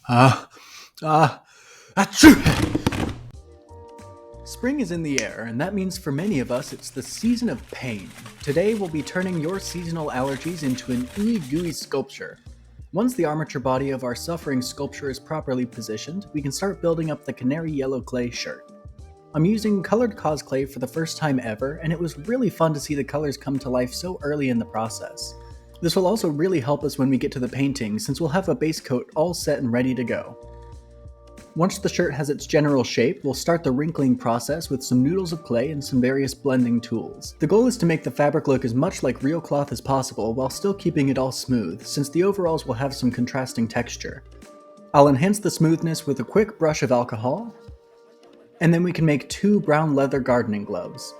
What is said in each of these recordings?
Ah, achoo! Spring is in the air, and that means for many of us it's the season of pain. Today we'll be turning your seasonal allergies into an ooey gooey sculpture. Once the armature body of our suffering sculpture is properly positioned, we can start building up the canary yellow clay shirt. I'm using colored cause clay for the first time ever, and it was really fun to see the colors come to life so early in the process. This will also really help us when we get to the painting, since we'll have a base coat all set and ready to go. Once the shirt has its general shape, we'll start the wrinkling process with some noodles of clay and some various blending tools. The goal is to make the fabric look as much like real cloth as possible while still keeping it all smooth, since the overalls will have some contrasting texture. I'll enhance the smoothness with a quick brush of alcohol, and then we can make 2 brown leather gardening gloves.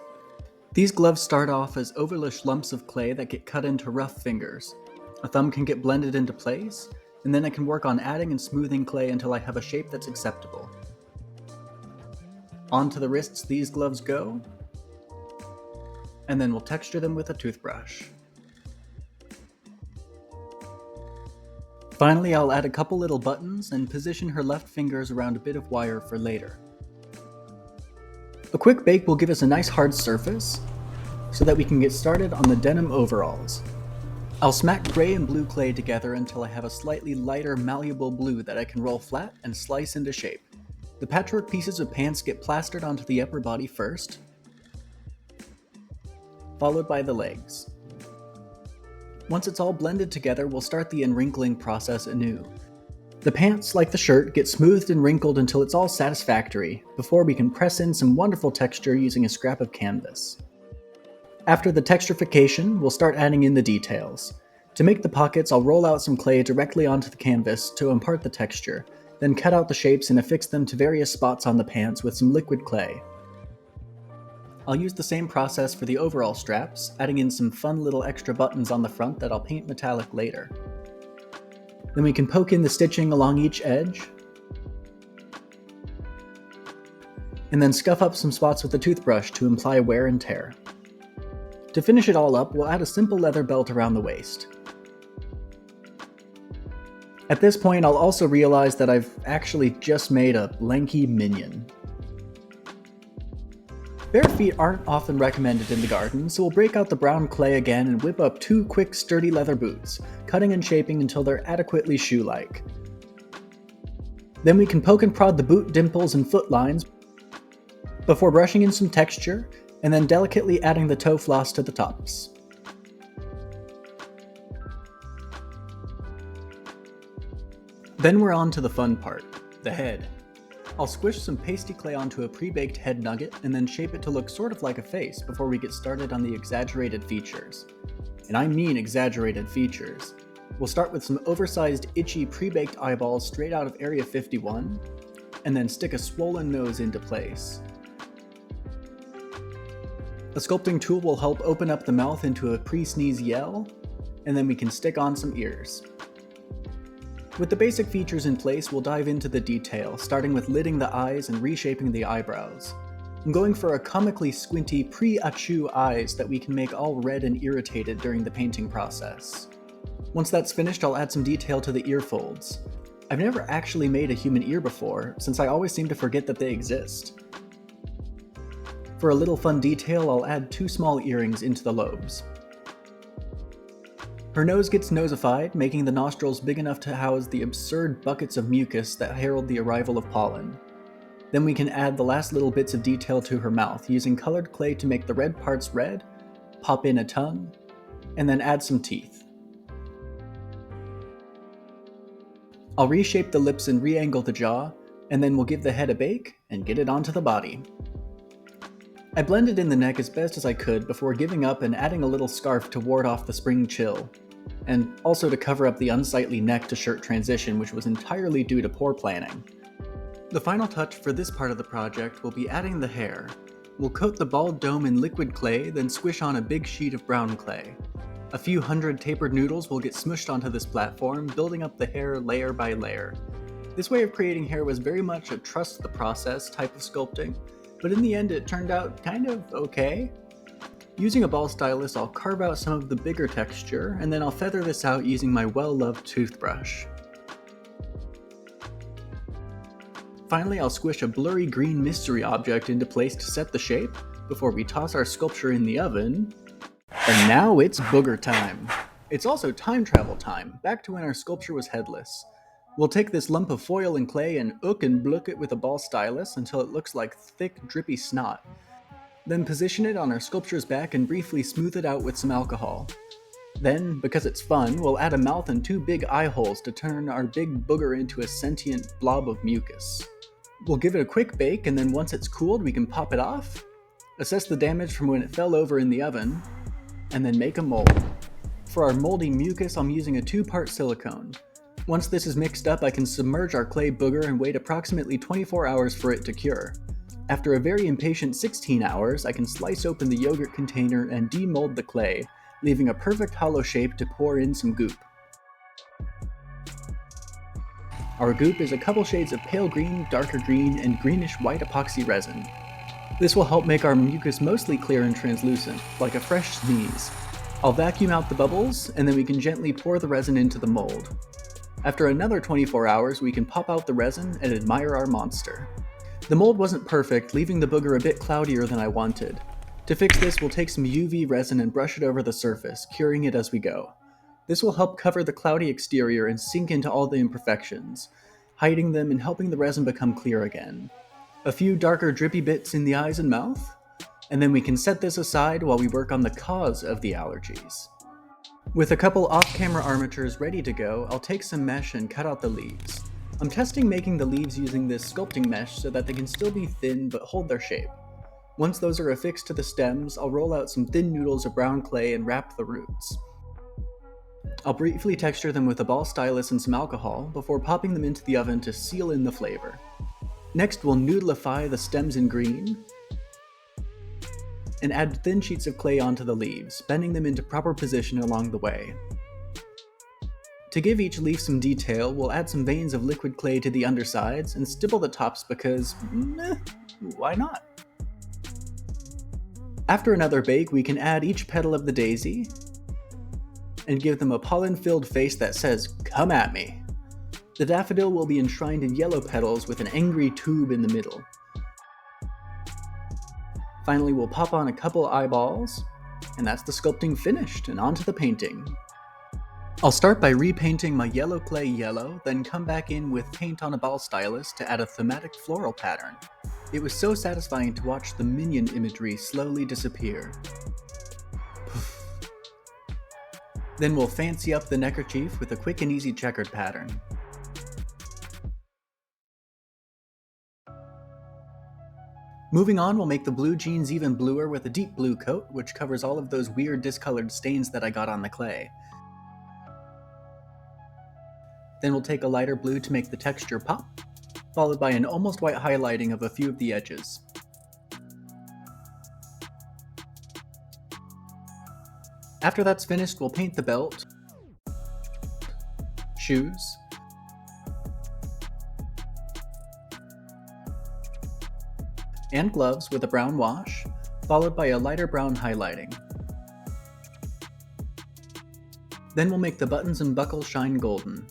These gloves start off as ovalish lumps of clay that get cut into rough fingers. A thumb can get blended into place, and then I can work on adding and smoothing clay until I have a shape that's acceptable. Onto the wrists these gloves go, and then we'll texture them with a toothbrush. Finally, I'll add a couple little buttons and position her left fingers around a bit of wire for later. A quick bake will give us a nice hard surface, so that we can get started on the denim overalls. I'll smack gray and blue clay together until I have a slightly lighter, malleable blue that I can roll flat and slice into shape. The patchwork pieces of pants get plastered onto the upper body first, followed by the legs. Once it's all blended together, we'll start the enwrinkling process anew. The pants, like the shirt, get smoothed and wrinkled until it's all satisfactory, before we can press in some wonderful texture using a scrap of canvas. After the texturification, we'll start adding in the details. To make the pockets, I'll roll out some clay directly onto the canvas to impart the texture, then cut out the shapes and affix them to various spots on the pants with some liquid clay. I'll use the same process for the overall straps, adding in some fun little extra buttons on the front that I'll paint metallic later. Then we can poke in the stitching along each edge, and then scuff up some spots with a toothbrush to imply wear and tear. To finish it all up, we'll add a simple leather belt around the waist. At this point, I'll also realize that I've actually just made a lanky minion. Bare feet aren't often recommended in the garden, so we'll break out the brown clay again and whip up 2 quick, sturdy leather boots, cutting and shaping until they're adequately shoe-like. Then we can poke and prod the boot dimples and foot lines before brushing in some texture, and then delicately adding the toe floss to the tops. Then we're on to the fun part, the head. I'll squish some pasty clay onto a pre-baked head nugget and then shape it to look sort of like a face before we get started on the exaggerated features. And I mean exaggerated features. We'll start with some oversized, itchy, pre-baked eyeballs straight out of Area 51, and then stick a swollen nose into place. A sculpting tool will help open up the mouth into a pre-sneeze yell, and then we can stick on some ears. With the basic features in place, we'll dive into the detail, starting with lidding the eyes and reshaping the eyebrows. I'm going for a comically squinty pre-achoo eyes that we can make all red and irritated during the painting process. Once that's finished, I'll add some detail to the ear folds. I've never actually made a human ear before, since I always seem to forget that they exist. For a little fun detail, I'll add 2 small earrings into the lobes. Her nose gets nosified, making the nostrils big enough to house the absurd buckets of mucus that herald the arrival of pollen. Then we can add the last little bits of detail to her mouth, using colored clay to make the red parts red, pop in a tongue, and then add some teeth. I'll reshape the lips and re-angle the jaw, and then we'll give the head a bake and get it onto the body. I blended in the neck as best as I could before giving up and adding a little scarf to ward off the spring chill, and also to cover up the unsightly neck to shirt transition, which was entirely due to poor planning. The final touch for this part of the project will be adding the hair. We'll coat the bald dome in liquid clay, then squish on a big sheet of brown clay. A few hundred tapered noodles will get smushed onto this platform, building up the hair layer by layer. This way of creating hair was very much a trust the process type of sculpting, but in the end it turned out kind of okay. Using a ball stylus, I'll carve out some of the bigger texture, and then I'll feather this out using my well-loved toothbrush. Finally, I'll squish a blurry green mystery object into place to set the shape before we toss our sculpture in the oven. And now it's booger time. It's also time travel time, back to when our sculpture was headless. We'll take this lump of foil and clay and ook and blook it with a ball stylus until it looks like thick, drippy snot. Then position it on our sculpture's back and briefly smooth it out with some alcohol. Then, because it's fun, we'll add a mouth and 2 big eye holes to turn our big booger into a sentient blob of mucus. We'll give it a quick bake, and then once it's cooled, we can pop it off, assess the damage from when it fell over in the oven, and then make a mold. For our moldy mucus, I'm using a 2-part silicone. Once this is mixed up, I can submerge our clay booger and wait approximately 24 hours for it to cure. After a very impatient 16 hours, I can slice open the yogurt container and demold the clay, leaving a perfect hollow shape to pour in some goop. Our goop is a couple shades of pale green, darker green, and greenish white epoxy resin. This will help make our mucus mostly clear and translucent, like a fresh sneeze. I'll vacuum out the bubbles, and then we can gently pour the resin into the mold. After another 24 hours, we can pop out the resin and admire our monster. The mold wasn't perfect, leaving the booger a bit cloudier than I wanted. To fix this, we'll take some UV resin and brush it over the surface, curing it as we go. This will help cover the cloudy exterior and sink into all the imperfections, hiding them and helping the resin become clear again. A few darker drippy bits in the eyes and mouth, and then we can set this aside while we work on the cause of the allergies. With a couple off-camera armatures ready to go, I'll take some mesh and cut out the leaves. I'm testing making the leaves using this sculpting mesh so that they can still be thin but hold their shape. Once those are affixed to the stems, I'll roll out some thin noodles of brown clay and wrap the roots. I'll briefly texture them with a ball stylus and some alcohol before popping them into the oven to seal in the flavor. Next, we'll noodleify the stems in green and add thin sheets of clay onto the leaves, bending them into proper position along the way. To give each leaf some detail, we'll add some veins of liquid clay to the undersides and stipple the tops because, why not? After another bake, we can add each petal of the daisy and give them a pollen-filled face that says, "Come at me." The daffodil will be enshrined in yellow petals with an angry tube in the middle. Finally, we'll pop on a couple eyeballs, and that's the sculpting finished, and onto the painting. I'll start by repainting my yellow clay yellow, then come back in with paint on a ball stylus to add a thematic floral pattern. It was so satisfying to watch the minion imagery slowly disappear. Then we'll fancy up the neckerchief with a quick and easy checkered pattern. Moving on, we'll make the blue jeans even bluer with a deep blue coat, which covers all of those weird discolored stains that I got on the clay. Then we'll take a lighter blue to make the texture pop, followed by an almost white highlighting of a few of the edges. After that's finished, we'll paint the belt, shoes, and gloves with a brown wash, followed by a lighter brown highlighting. Then we'll make the buttons and buckles shine golden.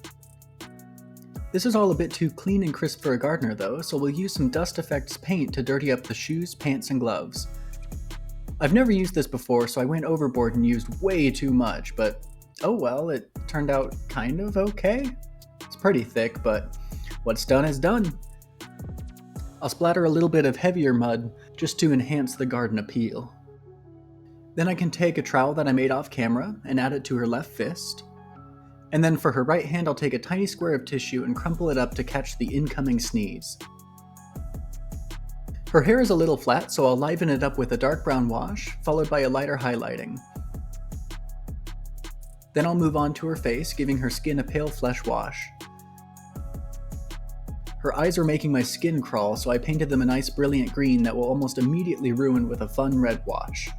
This is all a bit too clean and crisp for a gardener though, so we'll use some Dust Effects paint to dirty up the shoes, pants, and gloves. I've never used this before, so I went overboard and used way too much, but oh well, it turned out kind of okay. It's pretty thick, but what's done is done. I'll splatter a little bit of heavier mud just to enhance the garden appeal. Then I can take a trowel that I made off camera and add it to her left fist. And then for her right hand, I'll take a tiny square of tissue and crumple it up to catch the incoming sneeze. Her hair is a little flat, so I'll liven it up with a dark brown wash, followed by a lighter highlighting. Then I'll move on to her face, giving her skin a pale flesh wash. Her eyes are making my skin crawl, so I painted them a nice brilliant green that will almost immediately ruin with a fun red wash.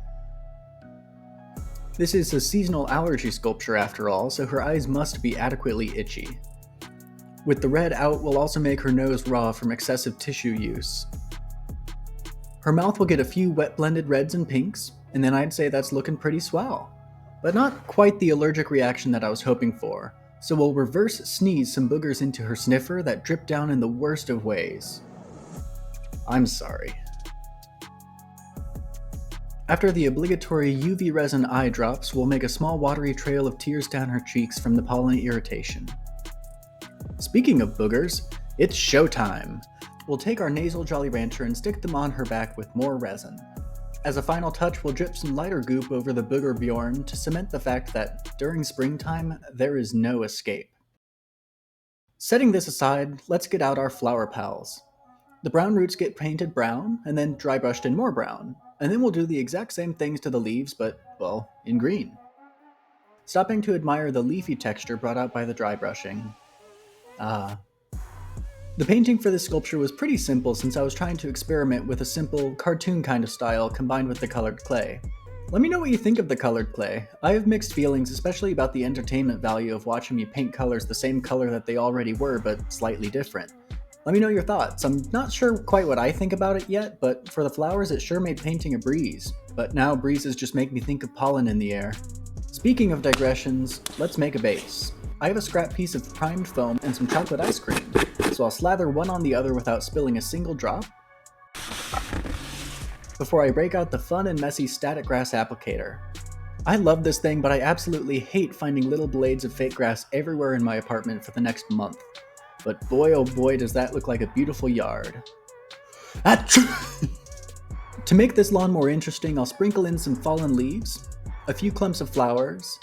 This is a seasonal allergy sculpture after all, so her eyes must be adequately itchy. With the red out, we'll also make her nose raw from excessive tissue use. Her mouth will get a few wet blended reds and pinks, and then I'd say that's looking pretty swell. But not quite the allergic reaction that I was hoping for. So we'll reverse sneeze some boogers into her sniffer that drip down in the worst of ways. I'm sorry. After the obligatory UV resin eye drops, we'll make a small watery trail of tears down her cheeks from the pollen irritation. Speaking of boogers, it's showtime! We'll take our nasal Jolly Rancher and stick them on her back with more resin. As a final touch, we'll drip some lighter goop over the booger Bjorn to cement the fact that, during springtime, there is no escape. Setting this aside, let's get out our flower pals. The brown roots get painted brown, and then dry brushed in more brown, and then we'll do the exact same things to the leaves, but, well, in green. Stopping to admire the leafy texture brought out by the dry brushing. The painting for this sculpture was pretty simple since I was trying to experiment with a simple, cartoon kind of style combined with the colored clay. Let me know what you think of the colored clay. I have mixed feelings, especially about the entertainment value of watching me paint colors the same color that they already were, but slightly different. Let me know your thoughts. I'm not sure quite what I think about it yet, but for the flowers it sure made painting a breeze. But now breezes just make me think of pollen in the air. Speaking of digressions, let's make a base. I have a scrap piece of primed foam and some chocolate ice cream, so I'll slather one on the other without spilling a single drop, before I break out the fun and messy static grass applicator. I love this thing, but I absolutely hate finding little blades of fake grass everywhere in my apartment for the next month. But boy oh boy does that look like a beautiful yard. To make this lawn more interesting, I'll sprinkle in some fallen leaves, a few clumps of flowers,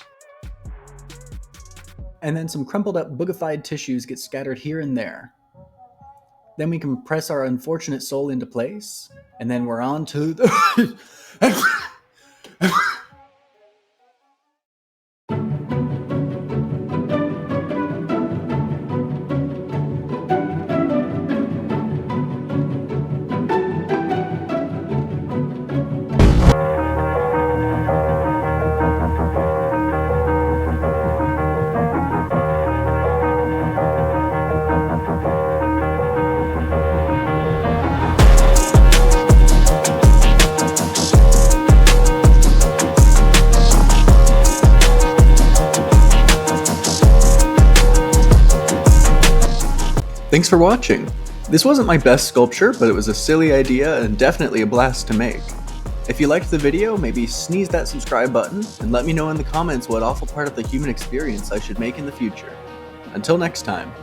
and then some crumpled up boogified tissues get scattered here and there. Then we can press our unfortunate soul into place, and then we're on to the... Thanks for watching! This wasn't my best sculpture, but it was a silly idea and definitely a blast to make. If you liked the video, maybe sneeze that subscribe button and let me know in the comments what awful part of the human experience I should make in the future. Until next time.